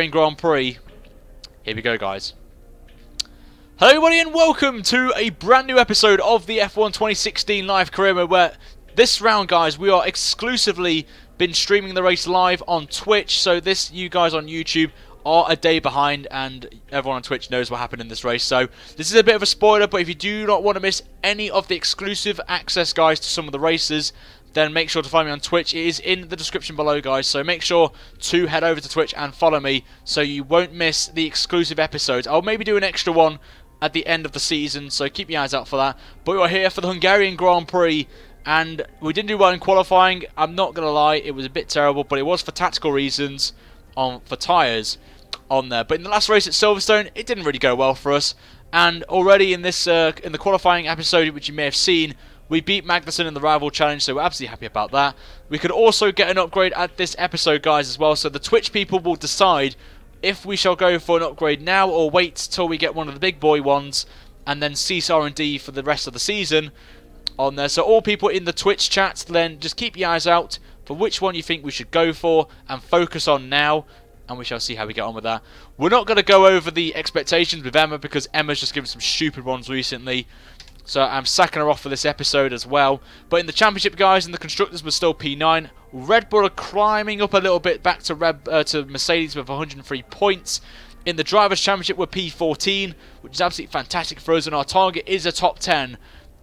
Hungarian Grand Prix. Here we go, guys. Hello everybody and welcome to a brand new episode of the F1 2016 live career mode, where this round, guys, we are exclusively been streaming the race live on Twitch. So this, you guys on YouTube are a day behind, and everyone on Twitch knows what happened in this race. So this is a bit of a spoiler, but if you do not want to miss any of the exclusive access, guys, to some of the races, then make sure to find me on Twitch. It is in the description below, guys, so make sure to head over to Twitch and follow me so you won't miss the exclusive episodes. I'll maybe do an extra one at the end of the season, so keep your eyes out for that. But we are here for the Hungarian Grand Prix, and we didn't do well in qualifying. I'm not going to lie, it was a bit terrible, but it was for tactical reasons for tyres on there. But in the last race at Silverstone, it didn't really go well for us. And already in this in the qualifying episode, which you may have seen, we beat Magnussen in the Rival Challenge, so we're absolutely happy about that. We could also get an upgrade at this episode, guys, as well. So the Twitch people will decide if we shall go for an upgrade now or wait till we get one of the big boy ones and then cease R&D for the rest of the season on there. So all people in the Twitch chat, then just keep your eyes out for which one you think we should go for and focus on now, and we shall see how we get on with that. We're not going to go over the expectations with Emma because Emma's just given some stupid ones recently. So I'm sacking her off for this episode as well. But in the championship, guys, and the constructors were still P9. Red Bull are climbing up a little bit back to Mercedes with 103 points. In the drivers' championship, we're P14, which is absolutely fantastic for us. And our target is a top 10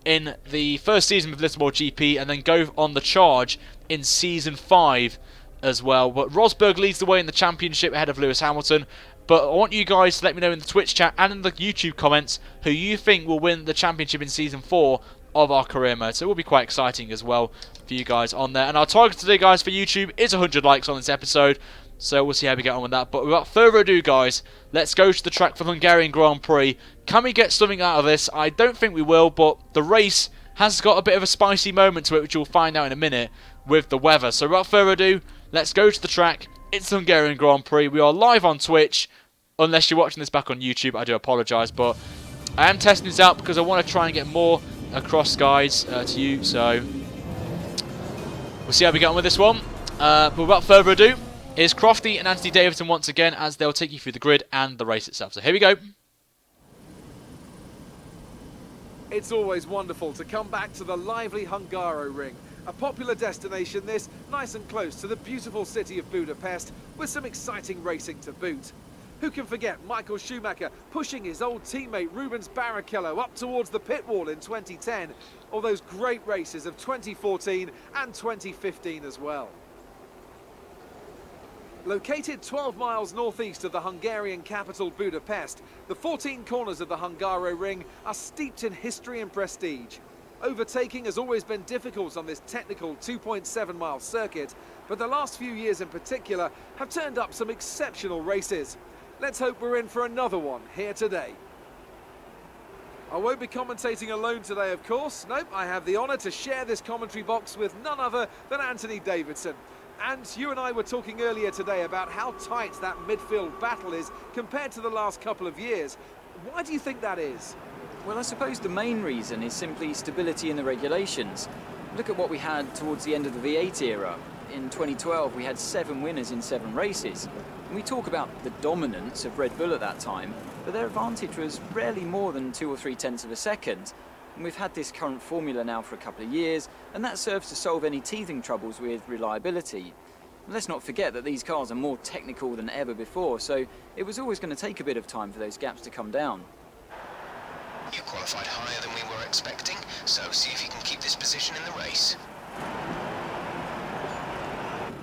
in the first season with Little More GP, and then go on the charge in season 5 as well. But Rosberg leads the way in the championship ahead of Lewis Hamilton. But I want you guys to let me know in the Twitch chat and in the YouTube comments who you think will win the championship in Season 4 of our career mode. So it will be quite exciting as well for you guys on there. And our target today, guys, for YouTube is 100 likes on this episode. So we'll see how we get on with that. But without further ado, guys, let's go to the track for the Hungarian Grand Prix. Can we get something out of this? I don't think we will, but the race has got a bit of a spicy moment to it, which you'll find out in a minute with the weather. So without further ado, let's go to the track. It's the Hungarian Grand Prix. We are live on Twitch. Unless you're watching this back on YouTube, I do apologise, but I am testing this out because I want to try and get more across, guys, to you. So we'll see how we get on with this one. But without further ado, here's Crofty and Anthony Davidson once again as they'll take you through the grid and the race itself. So here we go. It's always wonderful to come back to the lively Hungaroring. A popular destination this, nice and close to the beautiful city of Budapest, with some exciting racing to boot. Who can forget Michael Schumacher pushing his old teammate Rubens Barrichello up towards the pit wall in 2010, or those great races of 2014 and 2015 as well. Located 12 miles northeast of the Hungarian capital Budapest, the 14 corners of the Hungaroring are steeped in history and prestige. Overtaking has always been difficult on this technical 2.7 mile circuit, but the last few years in particular have turned up some exceptional races. Let's hope we're in for another one here today. I won't be commentating alone today, of course. Nope, I have the honour to share this commentary box with none other than Anthony Davidson. And you and I were talking earlier today about how tight that midfield battle is compared to the last couple of years. Why do you think that is? Well, I suppose the main reason is simply stability in the regulations. Look at what we had towards the end of the V8 era. In 2012, we had 7 winners in 7 races. And we talk about the dominance of Red Bull at that time, but their advantage was rarely more than 2 or 3 tenths of a second. And we've had this current formula now for a couple of years, and that serves to solve any teething troubles with reliability. Let's not forget that these cars are more technical than ever before, so it was always going to take a bit of time for those gaps to come down. You qualified higher than we were expecting, so see if you can keep this position in the race.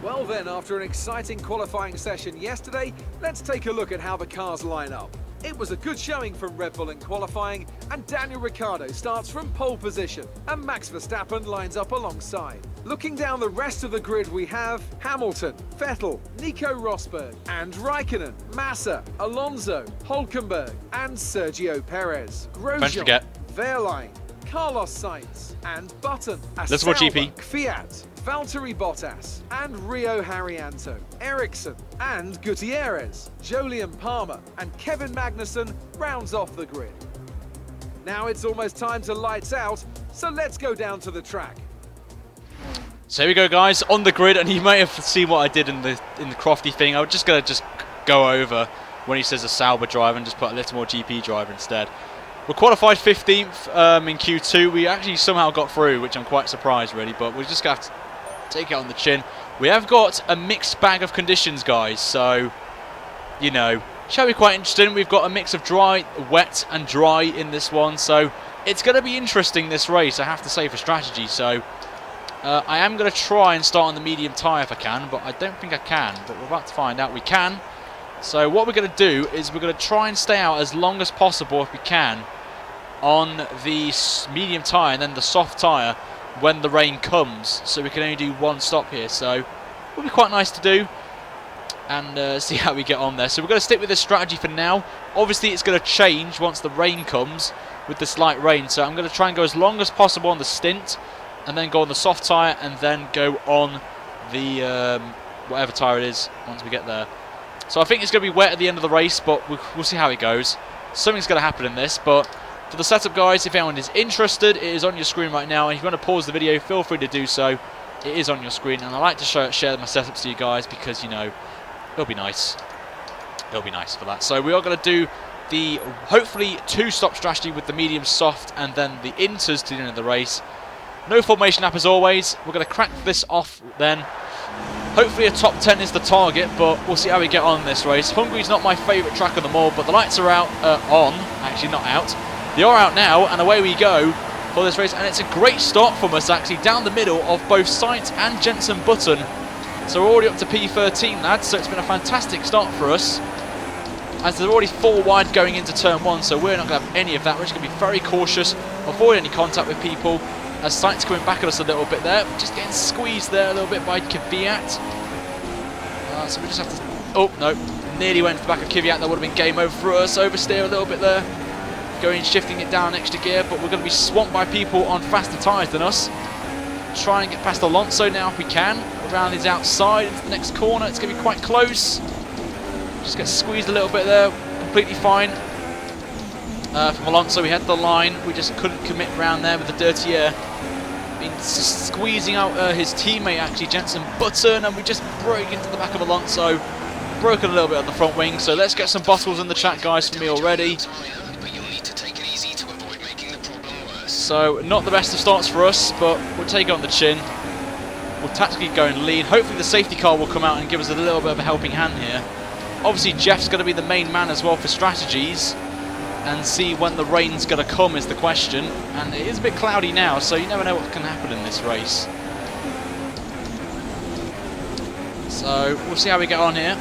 Well then, after an exciting qualifying session yesterday, let's take a look at how the cars line up. It was a good showing from Red Bull in qualifying, and Daniel Ricciardo starts from pole position, and Max Verstappen lines up alongside. Looking down the rest of the grid, we have Hamilton, Vettel, Nico Rosberg, and Raikkonen, Massa, Alonso, Hülkenberg, and Sergio Perez. Don't forget. Wehrlein, Carlos Sainz, and Button, Let's watch GP. Fiat, Valtteri Bottas, and Rio Haryanto, Ericsson, and Gutierrez, Jolyon Palmer, and Kevin Magnussen rounds off the grid. Now it's almost time to lights out, so let's go down to the track. So here we go, guys, on the grid, and you may have seen what I did in the crofty thing. I was just gonna go go over when he says a Sauber driver and just put a little more GP driver instead. We're qualified 15th in Q2. We actually somehow got through, which I'm quite surprised really, but we're just going to have to take it on the chin. We have got a mixed bag of conditions, guys, so, you know, shall be quite interesting. We've got a mix of dry, wet and dry in this one, so it's going to be interesting, this race, I have to say, for strategy. So I am going to try and start on the medium tyre if I can, but I don't think I can, but we're about to find out we can. So what we're going to do is we're going to try and stay out as long as possible if we can on the medium tyre and then the soft tyre when the rain comes, so we can only do one stop here. So it will be quite nice to do and see how we get on there. So we're going to stick with this strategy for now. Obviously it's going to change once the rain comes with the slight rain, so I'm going to try and go as long as possible on the stint and then go on the soft tyre and then go on the whatever tyre it is once we get there. So I think it's going to be wet at the end of the race, but we'll see how it goes. Something's going to happen in this, but for the setup, guys, if anyone is interested, it is on your screen right now. And if you want to pause the video, feel free to do so. It is on your screen, and I like to share my setups to you guys because, you know, it'll be nice. It'll be nice for that. So we are going to do the, hopefully, 2-stop strategy with the medium soft and then the inters to the end of the race. No formation lap as always. We're going to crack this off then. Hopefully a top 10 is the target, but we'll see how we get on this race. Hungary's not my favourite track of them all, but the lights are out, on. Actually, not out. They are out now, and away we go for this race. And it's a great start from us, actually, down the middle of both Sainz and Jenson Button. So we're already up to P13, lads, so it's been a fantastic start for us. As they're already 4 wide going into turn 1, so we're not going to have any of that. We're just going to be very cautious, avoid any contact with people. As Sainz coming back at us a little bit there, just getting squeezed there a little bit by Kvyat. So we just have to... Oh, no. Nearly went for the back of Kvyat. That would have been game over for us. Oversteer a little bit there. Shifting it down extra gear, but we're going to be swamped by people on faster tyres than us. Try and get past Alonso now if we can. Around his outside into the next corner. It's going to be quite close. Just get squeezed a little bit there. Completely fine. From Alonso, we had the line. We just couldn't commit around there with the dirty air. Been squeezing out his teammate, actually, Jenson Button, and we just broke into the back of Alonso. Broken a little bit on the front wing, so let's get some bottles in the chat, guys, for me already. So, not the best of starts for us, but we'll take it on the chin. We'll tactically go and lead. Hopefully the safety car will come out and give us a little bit of a helping hand here. Obviously, Jeff's going to be the main man as well for strategies. And see when the rain's going to come is the question. And it is a bit cloudy now, so you never know what can happen in this race. So we'll see how we get on here.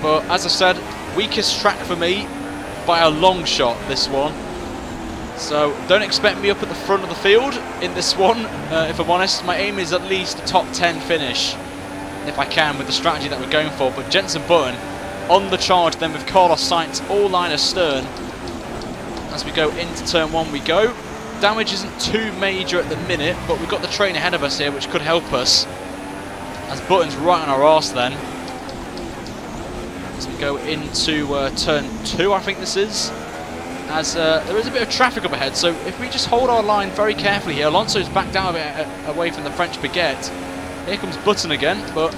But as I said, weakest track for me by a long shot, this one. So don't expect me up at the front of the field in this one, if I'm honest. My aim is at least a top 10 finish, if I can, with the strategy that we're going for. But Jenson Button on the charge then with Carlos Sainz all line astern. As we go into turn 1 we go. Damage isn't too major at the minute, but we've got the train ahead of us here, which could help us. As Button's right on our arse then. As we go into turn 2, I think this is. As there is a bit of traffic up ahead, so if we just hold our line very carefully here. Alonso's back down a bit away from the French baguette. Here comes Button again, but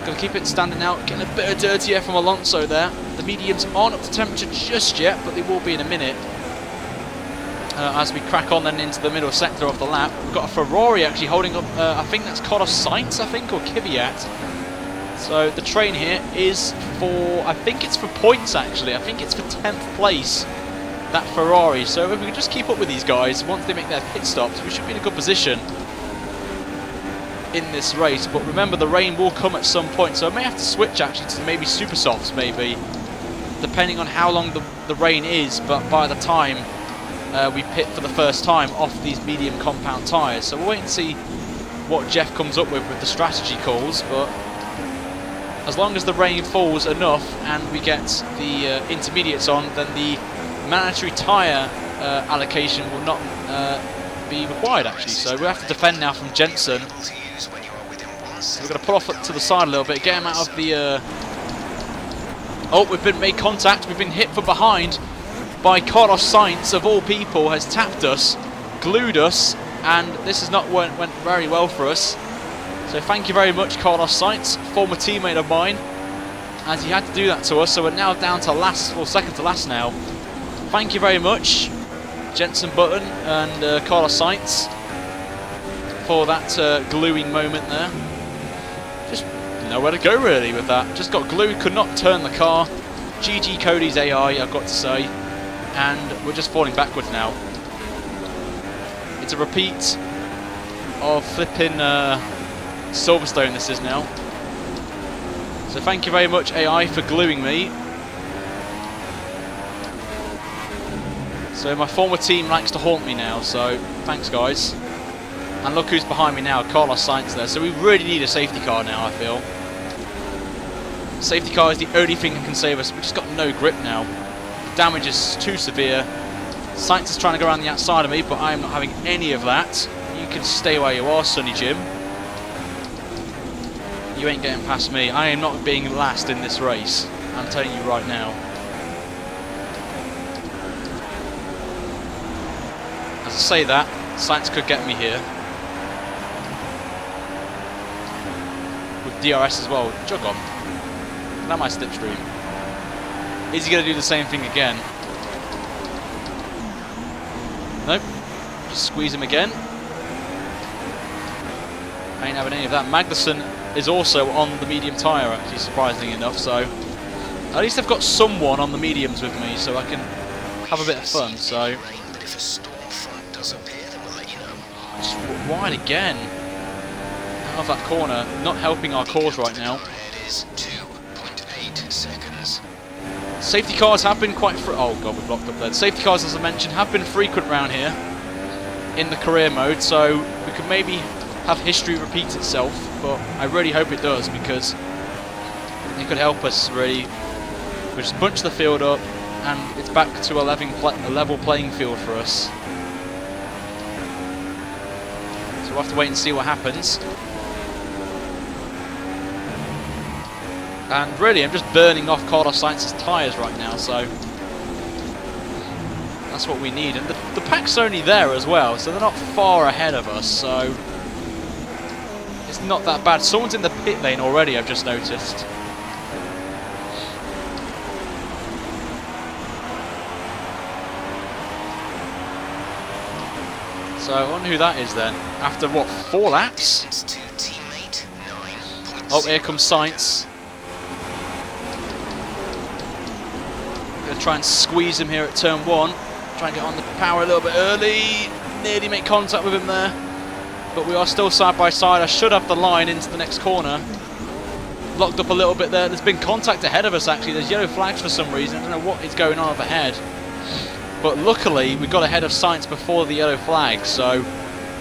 going to keep it standing out. Getting a bit of dirty air from Alonso there. The mediums aren't up to temperature just yet, but they will be in a minute. As we crack on then into the middle sector of the lap. We've got a Ferrari actually holding up, I think that's Carlos Sainz, I think, or Kvyat. So the train here is for, I think it's for points actually. I think it's for 10th place, that Ferrari. So if we can just keep up with these guys, once they make their pit stops, we should be in a good position in this race. But remember, the rain will come at some point, so I may have to switch actually to maybe super softs, maybe, depending on how long the rain is. But by the time we pit for the first time off these medium compound tyres, so we'll wait and see what Jeff comes up with the strategy calls. But as long as the rain falls enough and we get the intermediates on, then the mandatory tyre allocation will not be required actually. So we'll have to defend now from Jenson. So we're going to pull off to the side a little bit, get him out of the... Oh, we've been made contact. We've been hit from behind by Carlos Sainz, of all people, has tapped us, glued us, and this has not went very well for us. So thank you very much, Carlos Sainz, former teammate of mine. as he had to do that to us. So we're now down to last, or second to last now. Thank you very much, Jenson Button and Carlos Sainz, for that gluing moment there. Just nowhere to go really with that. Just got glued, could not turn the car. GG Cody's AI, I've got to say. And we're just falling backwards now. It's a repeat of flipping Silverstone this is now. So thank you very much AI for gluing me. So my former team likes to haunt me now, so thanks guys. And look who's behind me now, Carlos Sainz there. So we really need a safety car now, I feel. Safety car is the only thing that can save us. We've just got no grip now. The damage is too severe. Sainz is trying to go around the outside of me, but I am not having any of that. You can stay where you are, Sonny Jim. You ain't getting past me. I am not being last in this race. I'm telling you right now. As I say that, Sainz could get me here. With DRS as well. Jog on. Not my slipstream. Is he going to do the same thing again? Nope. Just squeeze him again. I ain't having any of that. Magnussen is also on the medium tyre, actually, surprisingly enough. So at least I've got someone on the mediums with me, so I can have a bit of fun. So just wide again. Out of that corner, not helping our cause right now. Safety cars have been quite oh god, we blocked up there. Safety cars, as I mentioned, have been frequent around here in the career mode, so we could maybe have history repeat itself, but I really hope it does, because it could help us really. We just bunch the field up and it's back to a level playing field for us. So we'll have to wait and see what happens. And really, I'm just burning off Carlos Sainz's tyres right now, so that's what we need. And the pack's only there as well, so they're not far ahead of us, so it's not that bad. Someone's in the pit lane already, I've just noticed. So I wonder who that is then. After what, 4 laps? Oh, here comes Sainz. Gonna try and squeeze him here at turn 1. Try and get on the power a little bit early. Nearly make contact with him there. But we are still side by side. I should have the line into the next corner. Locked up a little bit there. There's been contact ahead of us actually. There's yellow flags for some reason. I don't know what is going on overhead. But luckily we got ahead of Sainz before the yellow flag. So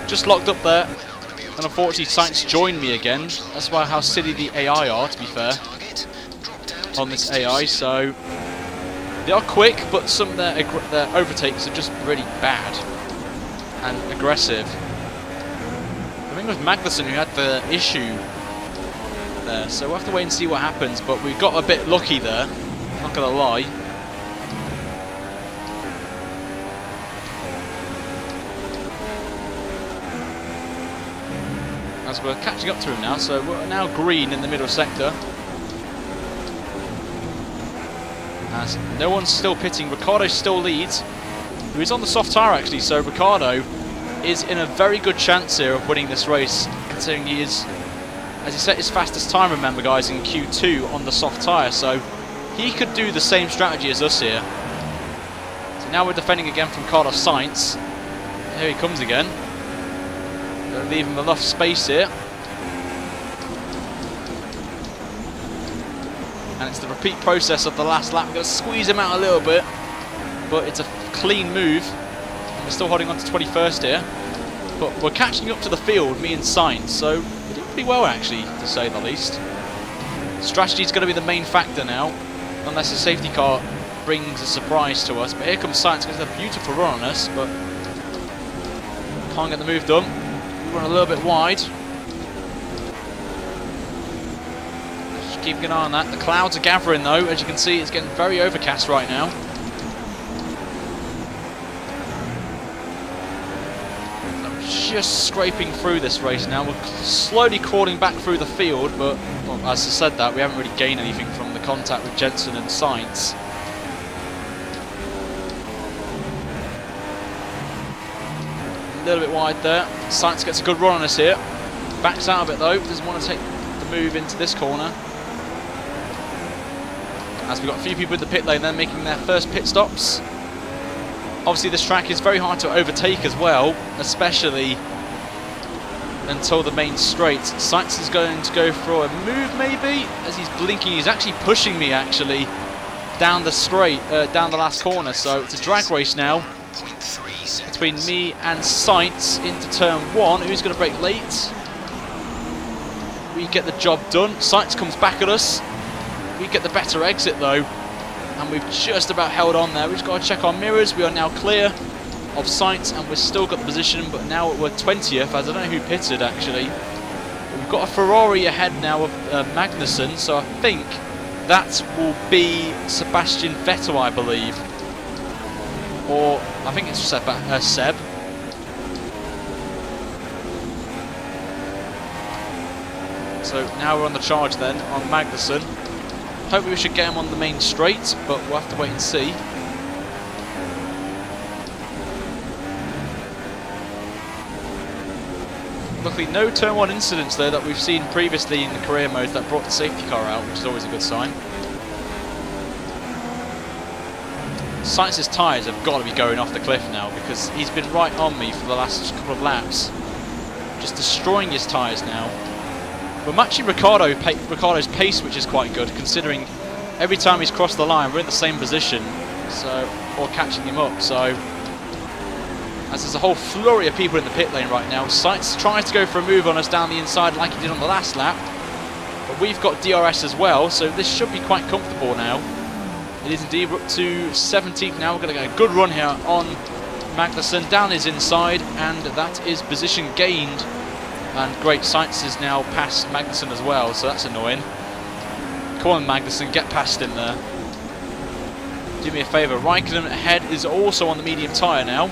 just locked up there. And unfortunately Sainz joined me again. That's why how silly the AI are, to be fair, on this AI. So they are quick, but some of their overtakes are just really bad and aggressive. I think it was Magnussen who had the issue there, so we'll have to wait and see what happens, but we got a bit lucky there, not gonna lie. As we're catching up to him now, so we're now green in the middle sector. As no one's still pitting, Ricciardo still leads. He's on the soft tyre actually, so Ricciardo is in a very good chance here of winning this race, considering he is, as he set his fastest time, remember guys, in Q2 on the soft tyre, so he could do the same strategy as us here. So now we're defending again from Carlos Sainz. Here he comes again. Gonna leave him enough space here. And it's the repeat process of the last lap. We're going to squeeze him out a little bit, but it's a clean move. We're still holding on to 21st here, but we're catching up to the field, me and Sainz, so we're doing pretty well actually, to say the least. Strategy is going to be the main factor now, unless the safety car brings a surprise to us. But here comes Sainz, gets a beautiful run on us, but can't get the move done. We run a little bit wide. Keeping an eye on that. The clouds are gathering though, as you can see. It's getting very overcast right now. I'm just scraping through this race now. We're slowly crawling back through the field, but well, as I said that, we haven't really gained anything from the contact with Jensen and Sainz. A little bit wide there. Sainz gets a good run on us here. Backs out of it though, doesn't want to take the move into this corner. As we've got a few people in the pit lane then making their first pit stops. Obviously this track is very hard to overtake as well, especially until the main straight. Sainz is going to go for a move maybe, as he's blinking. He's actually pushing me actually down the straight, down the last corner. So it's a drag race now between me and Sainz into turn 1. Who's going to brake late? We get the job done. Sainz comes back at us. We get the better exit though, and we've just about held on there. We've just got to check our mirrors. We are now clear of Sainz, and we've still got the position, but now we're 20th, as I don't know who pitted actually. But we've got a Ferrari ahead now of Magnussen, so I think that will be Sebastian Vettel, I believe. Or I think it's Seb. So now we're on the charge then on Magnussen. Hopefully we should get him on the main straight, but we'll have to wait and see. Luckily no turn 1 incidents there that we've seen previously in the career mode that brought the safety car out, which is always a good sign. Sainz's tyres have got to be going off the cliff now, because he's been right on me for the last couple of laps. Just destroying his tyres now. We're matching Ricciardo's pace, which is quite good, considering every time he's crossed the line we're in the same position, so, or catching him up. So as there's a whole flurry of people in the pit lane right now, Sainz tries to go for a move on us down the inside like he did on the last lap, but we've got DRS as well, so this should be quite comfortable now. It is indeed. We're up to 17th now. We're going to get a good run here on Magnussen down his inside, and that is position gained. And great, Sainz is now past Magnussen as well, so that's annoying. Come on Magnussen, get past him there. Do me a favour, Raikkonen ahead is also on the medium tyre now.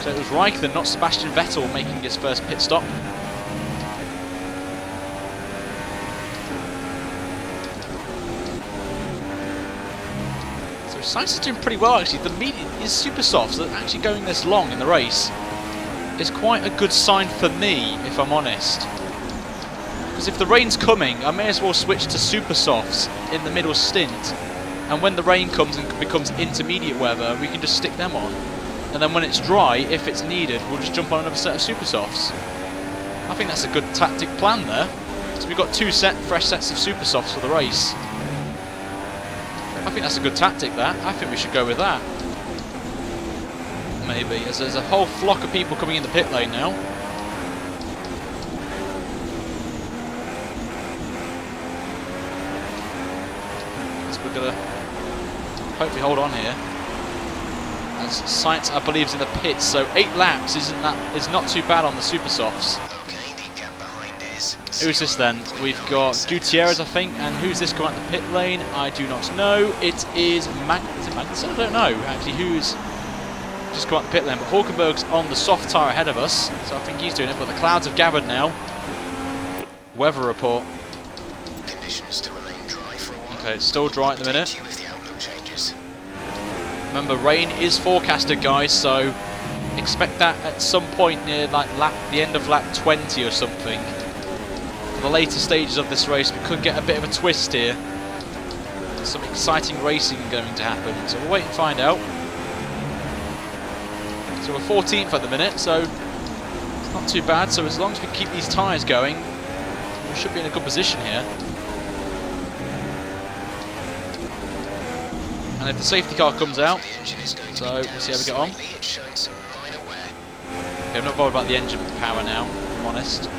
So it was Raikkonen, not Sebastian Vettel, making his first pit stop. So Sainz is doing pretty well actually. His super softs are actually going this long in the race is quite a good sign for me, if I'm honest. Because if the rain's coming, I may as well switch to super softs in the middle stint, and when the rain comes and becomes intermediate weather, we can just stick them on. And then when it's dry, if it's needed, we'll just jump on another set of super softs. I think that's a good tactic plan there. So we've got 2 fresh sets of super softs for the race. I think that's a good tactic there. I think we should go with that. Maybe, as there's a whole flock of people coming in the pit lane now. So we're going to hopefully hold on here. As Sainz, I believe, is in the pits, so 8 laps is not too bad on the super softs. Who's this then? We've got Gutierrez, I think, and who's this coming out the pit lane? I do not know. It is Magnussen? I don't know actually who's just come out the pit lane, but Hulkenberg's on the soft tyre ahead of us, so I think he's doing it, but the clouds have gathered now. Weather report. Conditions to remain dry for a while. Okay, it's still dry at the minute. Remember, rain is forecasted, guys, so expect that at some point near like the end of lap 20 or something. For the later stages of this race, we could get a bit of a twist here. Some exciting racing going to happen, so we'll wait and find out. So we're 14th at the minute, so it's not too bad. So as long as we keep these tyres going, we should be in a good position here. And if the safety car comes out, so we'll see how we get on. Okay, I'm not bothered about the engine power now, if I'm honest.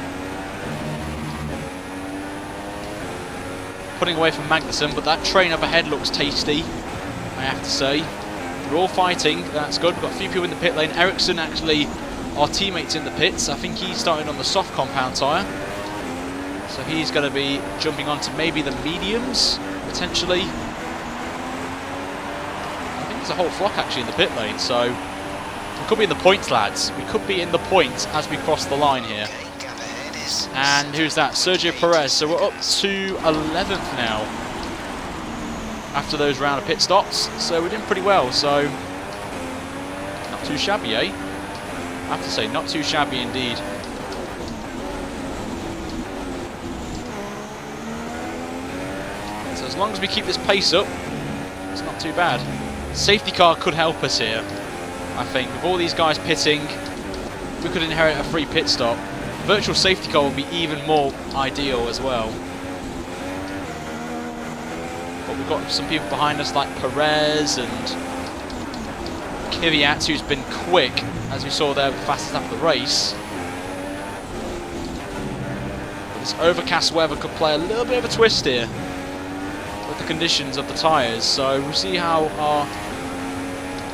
Putting away from Magnussen, but that train up ahead looks tasty, I have to say. We're all fighting, that's good. We've got a few people in the pit lane. Ericsson, actually, our teammates in the pits. I think he's starting on the soft compound tyre. So he's going to be jumping onto maybe the mediums, potentially. I think there's a whole flock actually in the pit lane, so we could be in the points, lads. We could be in the points as we cross the line here. And who's that? Sergio Perez. So we're up to 11th now. after those round of pit stops. So we're doing pretty well. So not too shabby, eh? I have to say, not too shabby indeed. So as long as we keep this pace up, it's not too bad. Safety car could help us here, I think. With all these guys pitting, we could inherit a free pit stop. Virtual safety car would be even more ideal as well. But we've got some people behind us like Perez and Kvyat, who's been quick, as we saw there, fastest lap of the race. But this overcast weather could play a little bit of a twist here with the conditions of the tyres. So we'll see how our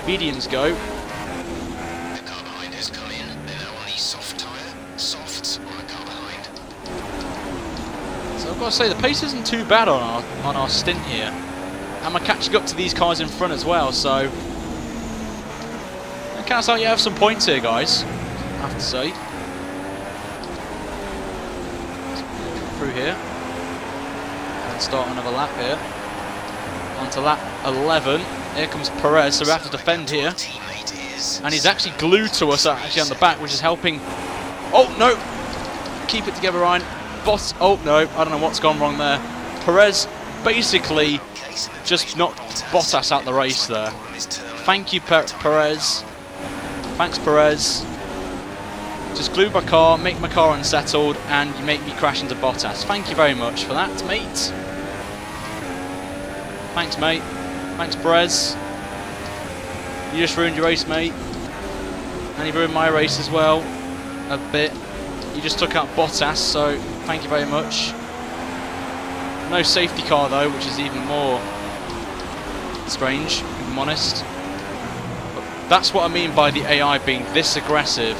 mediums go. The car behind has come in. They're now on the soft tyre. Softs on the car behind. So I've got to say, the pace isn't too bad on our stint here. And we're catching up to these cars in front as well, so it counts out you have some points here, guys, I have to say. Through here. And start another lap here. On to lap 11. Here comes Perez, so we have to defend here. And he's actually glued to us actually on the back, which is helping. Oh, no! Keep it together, Ryan. Oh, no, I don't know what's gone wrong there. Perez basically just knocked Bottas out the race there. Thank you, Perez. Thanks, Perez. Just glue my car, make my car unsettled, and you make me crash into Bottas. Thank you very much for that, mate. Thanks, mate. Thanks, Perez. You just ruined your race, mate. And you ruined my race as well, a bit. You just took out Bottas, so thank you very much. No safety car though, which is even more strange, if I'm honest. But that's what I mean by the AI being this aggressive.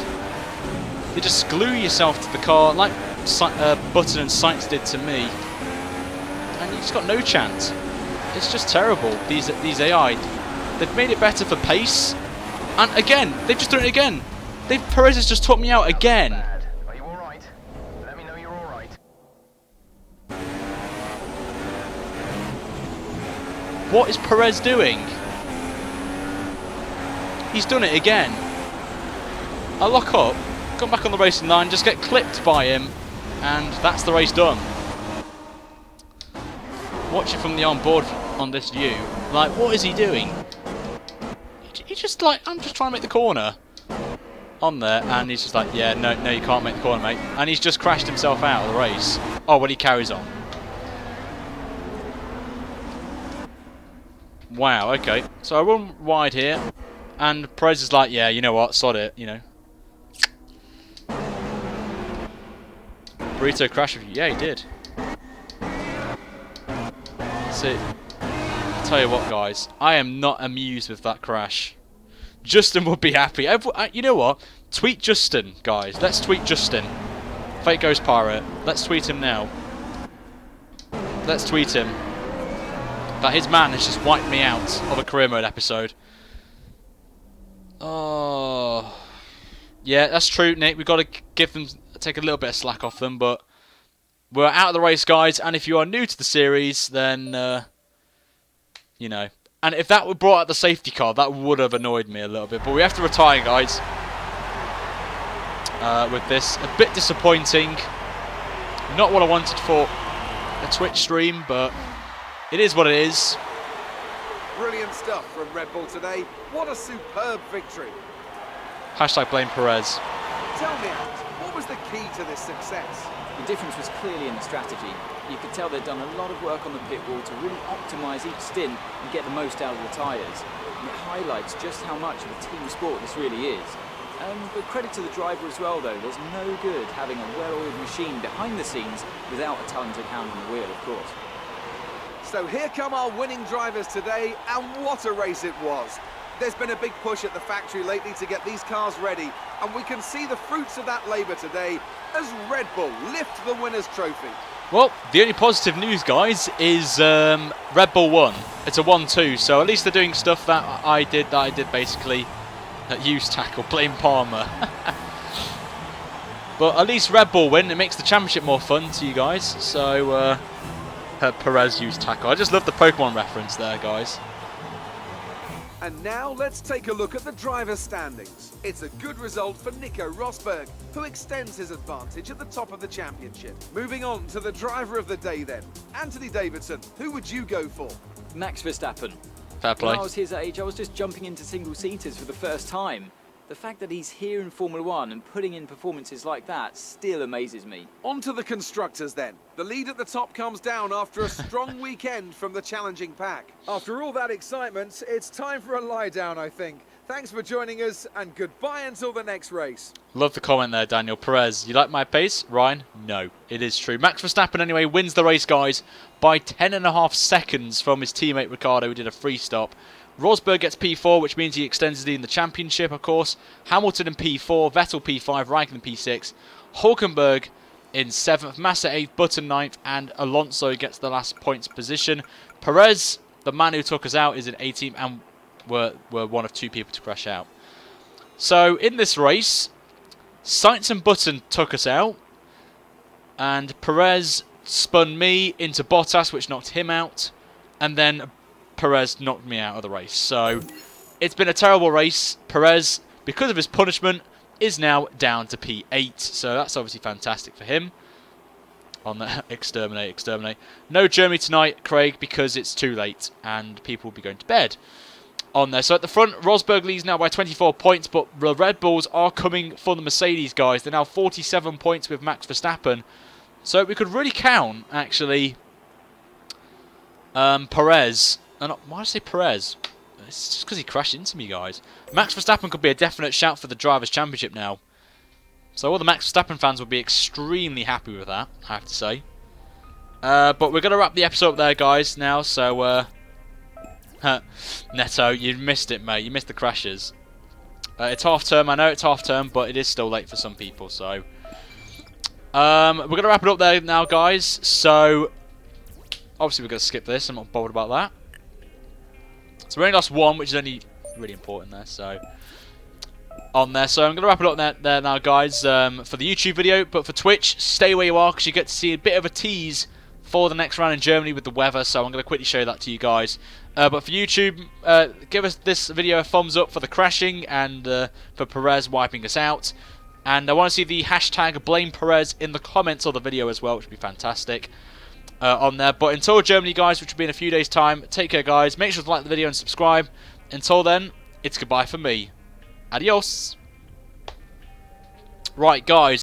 You just glue yourself to the car, like Button and Sainz did to me, and you just got no chance. It's just terrible, these AI. They've made it better for pace, and again, they've just done it again. Perez has just took me out again. Are you alright? Let me know you're alright. What is Perez doing? He's done it again. I lock up, come back on the racing line, just get clipped by him, and that's the race done. Watch it from the onboard on this view. Like, what is he doing? He just like, I'm just trying to make the corner on there, and he's just like, yeah, no, you can't make the corner, mate. And he's just crashed himself out of the race. Oh, well, he carries on. Wow, okay. So I run wide here, and Perez is like, yeah, you know what, sod it, you know. Burrito crash review. Yeah, he did. That's it. I'll tell you what, guys. I am not amused with that crash. Justin would be happy. You know what? Tweet Justin, guys. Let's tweet Justin. Fate Goes Pirate. Let's tweet him now. Let's tweet him. That his man has just wiped me out of a career mode episode. Oh. Yeah, that's true, Nick. We've got to take a little bit of slack off them, but we're out of the race, guys, and if you are new to the series, then, you know. And if that were brought out the safety car, that would have annoyed me a little bit. But we have to retire, guys, with this. A bit disappointing. Not what I wanted for a Twitch stream, but it is what it is. Brilliant stuff from Red Bull today. What a superb victory. Hashtag blame Perez. Tell me, Ant, what was the key to this success? The difference was clearly in the strategy. You could tell they'd done a lot of work on the pit wall to really optimise each stint and get the most out of the tyres. And it highlights just how much of a team sport this really is. But credit to the driver as well, though. There's no good having a well-oiled machine behind the scenes without a talented hand on the wheel, of course. So here come our winning drivers today, and what a race it was. There's been a big push at the factory lately to get these cars ready, and we can see the fruits of that labour today as Red Bull lift the winner's trophy. Well, the only positive news, guys, is Red Bull won. It's a 1-2, so at least they're doing stuff that I did basically. Use tackle, blame Palmer. But at least Red Bull win. It makes the championship more fun to you guys. So Perez used tackle. I just love the Pokemon reference there, guys. And now let's take a look at the driver's standings. It's a good result for Nico Rosberg, who extends his advantage at the top of the championship. Moving on to the driver of the day then. Anthony Davidson, who would you go for? Max Verstappen. Fair play. When I was his age, I was just jumping into single-seaters for the first time. The fact that he's here in Formula 1 and putting in performances like that still amazes me. On to the constructors then. The lead at the top comes down after a strong weekend from the challenging pack. After all that excitement, it's time for a lie down, I think. Thanks for joining us, and goodbye until the next race. Love the comment there, Daniel. Perez, you like my pace? Ryan? No, it is true. Max Verstappen, anyway, wins the race, guys, by 10.5 seconds from his teammate Ricciardo, who did a free stop. Rosberg gets P4, which means he extends his lead in the championship, of course. Hamilton in P4, Vettel P5, Raikkonen P6. Hulkenberg in 7th, Massa 8th, Button 9th, and Alonso gets the last points position. Perez, the man who took us out, is in 18th, and were one of 2 people to crash out. So, in this race, Sainz and Button took us out, and Perez spun me into Bottas, which knocked him out, and then Perez knocked me out of the race. So it's been a terrible race. Perez, because of his punishment, is now down to P8. So that's obviously fantastic for him. On the exterminate. No Germany tonight, Craig, because it's too late and people will be going to bed. On there. So at the front, Rosberg leads now by 24 points, but the Red Bulls are coming for the Mercedes, guys. They're now 47 points with Max Verstappen. So we could really count, actually, Perez. Why did I say Perez? It's just because he crashed into me, guys. Max Verstappen could be a definite shout for the Drivers' Championship now. So all the Max Verstappen fans will be extremely happy with that, I have to say. But we're going to wrap the episode up there, guys, now. So, Neto, you missed it, mate. You missed the crashes. It's half term. I know it's half term, but it is still late for some people. So, we're going to wrap it up there now, guys. So, obviously we're going to skip this. I'm not bothered about that. So we only lost 1, which is only really important there. So on there. So I'm going to wrap it up there now, guys, for the YouTube video. But for Twitch, stay where you are because you get to see a bit of a tease for the next round in Germany with the weather. So I'm going to quickly show that to you guys. But for YouTube, give us this video a thumbs up for the crashing and for Perez wiping us out. And I want to see the hashtag blame Perez in the comments of the video as well, which would be fantastic. On there. But until Germany, guys, which will be in a few days' time, take care, guys. Make sure to like the video and subscribe. Until then, it's goodbye for me. Adios. Right, guys.